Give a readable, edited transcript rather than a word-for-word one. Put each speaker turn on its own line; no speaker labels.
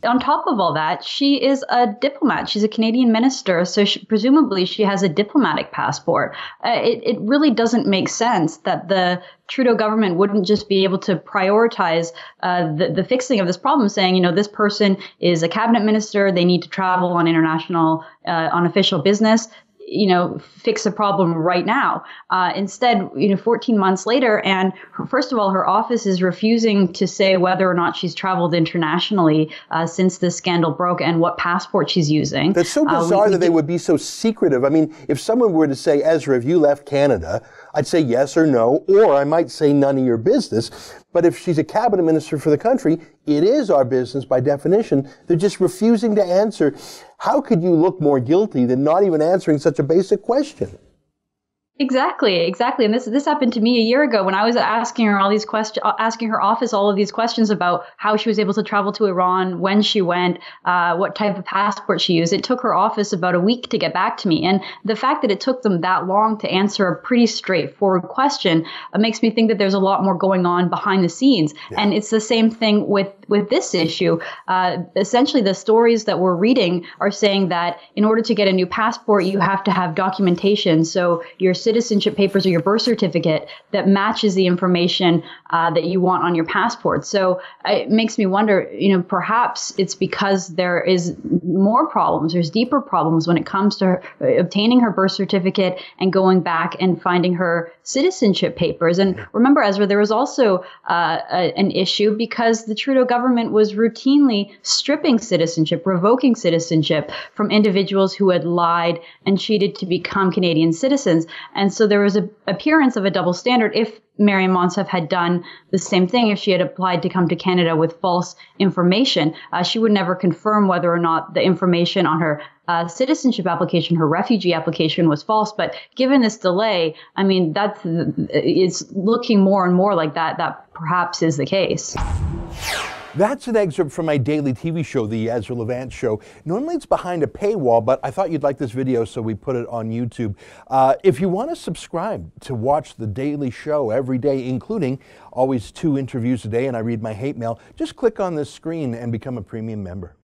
On top of all that, she is a diplomat. She's a Canadian minister, so presumably she has a diplomatic passport. It really doesn't make sense that the Trudeau government wouldn't just be able to prioritize the fixing of this problem, saying, you know, this person is a cabinet minister, they need to travel on international, on official business. You know, fix a problem right now. Instead, 14 months later, and first of all, her office is refusing to say whether or not she's traveled internationally since this scandal broke and what passport she's using.
That's so bizarre that they would be so secretive. I mean, if someone were to say, Ezra, have you left Canada? I'd say yes or no, or I might say none of your business. But if she's a cabinet minister for the country, it is our business by definition. They're just refusing to answer. How could you look more guilty than not even answering such a basic question?
Exactly. And this happened to me a year ago when I was asking her all these questions, asking her office all of these questions about how she was able to travel to Iran, when she went, what type of passport she used. It took her office about a week to get back to me. And the fact that it took them that long to answer a pretty straightforward question makes me think that there's a lot more going on behind the scenes. Yeah. And it's the same thing with this issue. Essentially, the stories that we're reading are saying that in order to get a new passport, you have to have documentation. So your citizenship papers or your birth certificate that matches the information that you want on your passport. So it makes me wonder, perhaps it's because there is more problems. There's deeper problems when it comes to her, obtaining her birth certificate and going back and finding her citizenship papers. And remember, Ezra, there was also an issue because the Trudeau government was routinely stripping citizenship, revoking citizenship from individuals who had lied and cheated to become Canadian citizens. And so there was an appearance of a double standard. If Maryam Monsef had done the same thing, if she had applied to come to Canada with false information, she would never confirm whether or not the information on her citizenship application, her refugee application, was false. But given this delay, I mean, it's looking more and more like that perhaps is the case.
That's an excerpt from my daily TV show, The Ezra Levant Show. Normally it's behind a paywall, but I thought you'd like this video, so we put it on YouTube. If you want to subscribe to watch the daily show every day, including always 2 interviews a day, and I read my hate mail, just click on this screen and become a premium member.